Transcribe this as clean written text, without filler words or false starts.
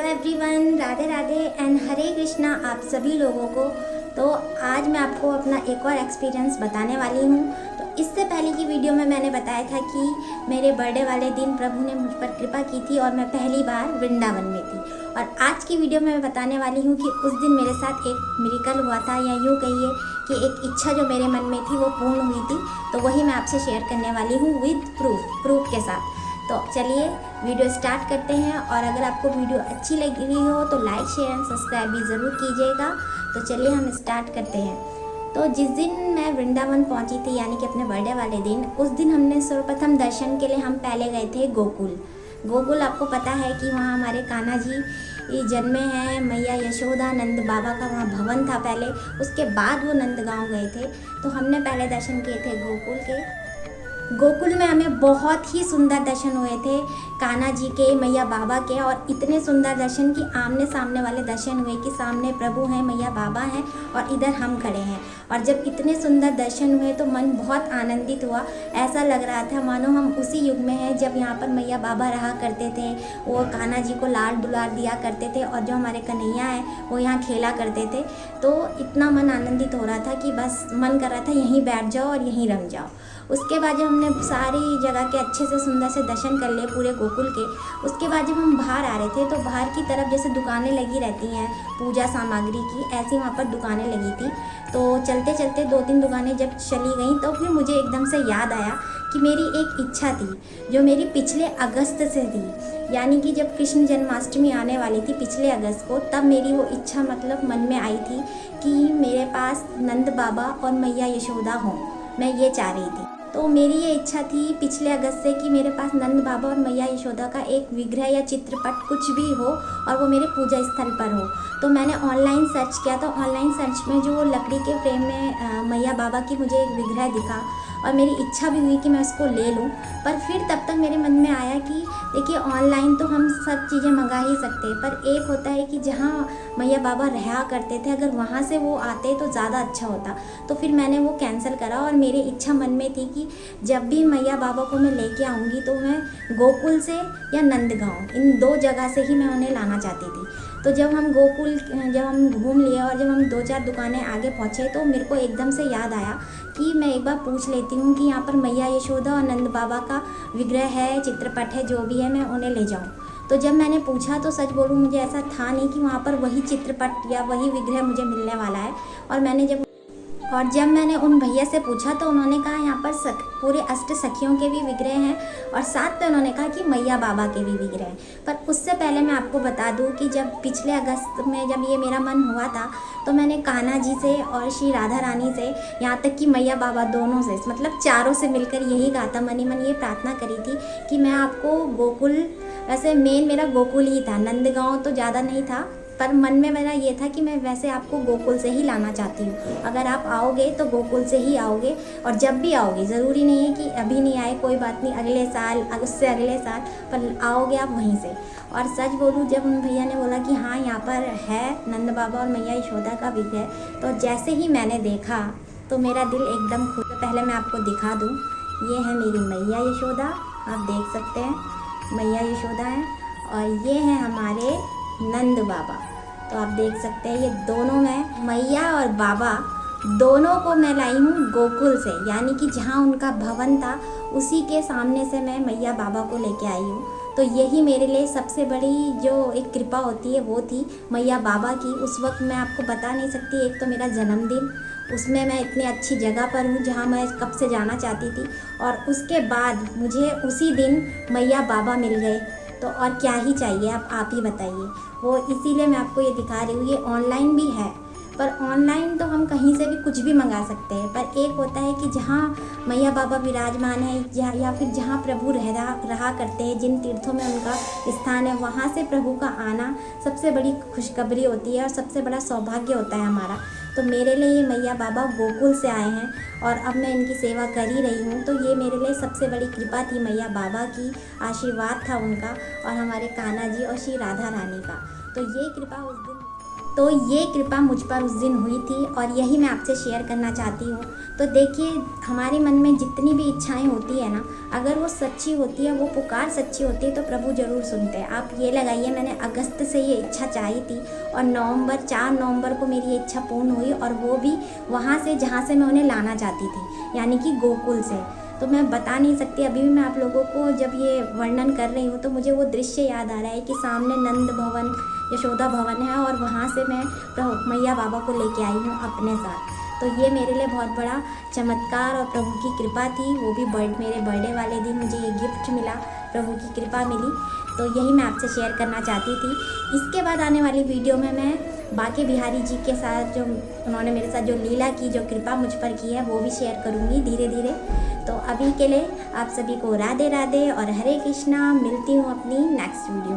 Everyone, Radhe Radhe and हरे कृष्णा आप सभी लोगों को। तो आज मैं आपको अपना एक और एक्सपीरियंस बताने वाली हूँ। तो इससे पहले की वीडियो में मैंने बताया था कि मेरे बर्थडे वाले दिन प्रभु ने मुझ पर कृपा की थी और मैं पहली बार वृंदावन में थी। और आज की वीडियो में मैं बताने वाली हूँ कि उस दिन मेरे साथ एक मिरेकल हुआ था, या यूँ कहिए कि एक इच्छा जो मेरे मन में थी वो पूर्ण हुई थी। तो वही मैं आपसे शेयर करने वाली हूँ विद प्रूफ के साथ। तो चलिए वीडियो स्टार्ट करते हैं। और अगर आपको वीडियो अच्छी लग रही हो तो लाइक शेयर एंड सब्सक्राइब भी ज़रूर कीजिएगा। तो चलिए हम स्टार्ट करते हैं। तो जिस दिन मैं वृंदावन पहुंची थी, यानी कि अपने बर्थडे वाले दिन, उस दिन हमने सर्वप्रथम दर्शन के लिए हम पहले गए थे गोकुल। आपको पता है कि वहाँ हमारे कान्हा जी जन्मे हैं, मैया यशोदा, नंद बाबा का वहाँ भवन था पहले। उसके बाद वो नंदगांव गए थे। तो हमने पहले दर्शन किए थे गोकुल में हमें बहुत ही सुंदर दर्शन हुए थे कान्हा जी के, मैया बाबा के। और इतने सुंदर दर्शन कि आमने सामने वाले दर्शन हुए कि सामने प्रभु हैं, मैया बाबा हैं और इधर हम खड़े हैं। और जब इतने सुंदर दर्शन हुए तो मन बहुत आनंदित हुआ। ऐसा लग रहा था मानो हम उसी युग में हैं जब यहाँ पर मैया बाबा रहा करते थे। वो कान्हा जी को लाड दुलार दिया करते थे और जो हमारे कन्हैया हैं वो यहाँ खेला करते थे। तो इतना मन आनंदित हो रहा था कि बस मन कर रहा था यहीं बैठ जाओ और यहीं रम जाओ। उसके बाद जब हमने सारी जगह के अच्छे से सुंदर से दर्शन कर लिए पूरे गोकुल के, उसके बाद जब हम बाहर आ रहे थे तो बाहर की तरफ जैसे दुकानें लगी रहती हैं पूजा सामग्री की, ऐसी वहाँ पर दुकानें लगी थी। तो चलते चलते 2-3 दुकानें जब चली गई तो फिर मुझे एकदम से याद आया कि मेरी एक इच्छा थी जो मेरी पिछले अगस्त से थी, यानी कि जब कृष्ण जन्माष्टमी आने वाली थी पिछले अगस्त को, तब मेरी वो इच्छा मतलब मन में आई थी कि मेरे पास नंद बाबा और मैया यशोदा हों। मैं ये चाह रही थी। तो मेरी ये इच्छा थी पिछले अगस्त से कि मेरे पास नंद बाबा और मैया यशोदा का एक विग्रह या चित्रपट कुछ भी हो और वो मेरे पूजा स्थल पर हो। तो मैंने ऑनलाइन सर्च किया। तो ऑनलाइन सर्च में जो लकड़ी के फ्रेम में मैया बाबा की मुझे एक विग्रह दिखा और मेरी इच्छा भी हुई कि मैं उसको ले लूँ। पर फिर तब तक मेरे मन में आया कि देखिए ऑनलाइन तो हम सब चीज़ें मंगा ही सकते हैं, पर एक होता है कि जहाँ मैया बाबा रहा करते थे अगर वहाँ से वो आते तो ज़्यादा अच्छा होता। तो फिर मैंने वो कैंसिल करा और मेरी इच्छा मन में थी कि जब भी मैया बाबा को मैं लेके आऊँगी तो मैं गोकुल से या नंदगांव, इन 2 जगह से ही मैं उन्हें लाना चाहती थी। तो जब हम घूम लिए और जब हम 2-4 दुकानें आगे पहुँचे तो मेरे को एकदम से याद आया कि मैं एक बार पूछ लेती हूँ कि यहाँ पर मैया यशोदा और नंद बाबा का विग्रह है, चित्रपट है, जो भी है, मैं उन्हें ले जाऊँ। तो जब मैंने पूछा तो सच बोलूँ मुझे ऐसा था नहीं कि वहाँ पर वही चित्रपट या वही विग्रह मुझे मिलने वाला है। और जब मैंने उन भैया से पूछा तो उन्होंने कहा यहाँ पर पूरे अष्ट सखियों के भी विग्रह हैं और साथ में उन्होंने कहा कि मैया बाबा के भी विग्रह हैं। पर उससे पहले मैं आपको बता दूँ कि जब पिछले अगस्त में जब ये मेरा मन हुआ था तो मैंने कान्हा जी से और श्री राधा रानी से, यहाँ तक कि मैया बाबा दोनों से, मतलब चारों से मिलकर यही कहा था, मनी मन ये प्रार्थना करी थी कि मैं आपको गोकुल, वैसे मेन मेरा गोकुल ही था, नंदगांव तो ज़्यादा नहीं था, पर मन में मेरा ये था कि मैं वैसे आपको गोकुल से ही लाना चाहती हूँ। अगर आप आओगे तो गोकुल से ही आओगे और जब भी आओगे, ज़रूरी नहीं है कि अभी नहीं आए, कोई बात नहीं, अगले साल, उससे अगले साल, पर आओगे आप वहीं से। और सच बोलूँ जब उन भैया ने बोला कि हाँ यहाँ पर है नंद बाबा और मैया यशोदा का विग्रह, तो जैसे ही मैंने देखा तो मेरा दिल एकदम खुश। पहले मैं आपको दिखा दूँ, ये है मेरी मैया यशोदा, आप देख सकते हैं मैया यशोदा है, और ये है हमारे नंद बाबा। तो आप देख सकते हैं ये दोनों, मैं मैया और बाबा दोनों को मैं लाई हूँ गोकुल से, यानी कि जहाँ उनका भवन था उसी के सामने से मैं मैया बाबा को लेके आई हूँ। तो यही मेरे लिए सबसे बड़ी जो एक कृपा होती है वो थी मैया बाबा की। उस वक्त मैं आपको बता नहीं सकती, एक तो मेरा जन्मदिन, उसमें मैं इतनी अच्छी जगह पर हूँ जहाँ मैं कब से जाना चाहती थी, और उसके बाद मुझे उसी दिन मैया बाबा मिल गए। तो और क्या ही चाहिए, आप ही बताइए। वो इसीलिए मैं आपको ये दिखा रही हूँ। ये ऑनलाइन भी है, पर ऑनलाइन तो हम कहीं से भी कुछ भी मंगा सकते हैं, पर एक होता है कि जहाँ मैया बाबा विराजमान है या फिर जहाँ प्रभु रहा करते हैं, जिन तीर्थों में उनका स्थान है, वहाँ से प्रभु का आना सबसे बड़ी खुशखबरी होती है और सबसे बड़ा सौभाग्य होता है हमारा। तो मेरे लिए ये मैया बाबा गोकुल से आए हैं और अब मैं इनकी सेवा कर ही रही हूँ। तो ये मेरे लिए सबसे बड़ी कृपा थी मैया बाबा की, आशीर्वाद था उनका और हमारे कान्हा जी और श्री राधा रानी का। तो ये कृपा उस दिन तो ये कृपा मुझ पर उस दिन हुई थी और यही मैं आपसे शेयर करना चाहती हूँ। तो देखिए, हमारे मन में जितनी भी इच्छाएं होती है ना, अगर वो सच्ची होती है, वो पुकार सच्ची होती है, तो प्रभु ज़रूर सुनते हैं। आप ये लगाइए, मैंने अगस्त से ये इच्छा चाही थी और 4 नवंबर को मेरी ये इच्छा पूर्ण हुई, और वो भी वहाँ से जहाँ से मैं उन्हें लाना चाहती थी, यानी कि गोकुल से। तो मैं बता नहीं सकती, अभी भी मैं आप लोगों को जब ये वर्णन कर रही हूँ तो मुझे वो दृश्य याद आ रहा है कि सामने नंद भवन, यशोदा भवन है, और वहाँ से मैं मैया बाबा को लेके आई हूँ अपने साथ। तो ये मेरे लिए बहुत बड़ा चमत्कार और प्रभु की कृपा थी। वो भी मेरे बर्थडे वाले दिन मुझे ये गिफ्ट मिला, प्रभु की कृपा मिली। तो यही मैं आपसे शेयर करना चाहती थी। इसके बाद आने वाली वीडियो में मैं बांके बिहारी जी के साथ जो उन्होंने मेरे साथ जो लीला की, जो कृपा मुझ पर की है, वो भी शेयर करूँगी धीरे धीरे। तो अभी के लिए आप सभी को राधे राधे और हरे कृष्णा। मिलती हूँ अपनी नेक्स्ट वीडियो।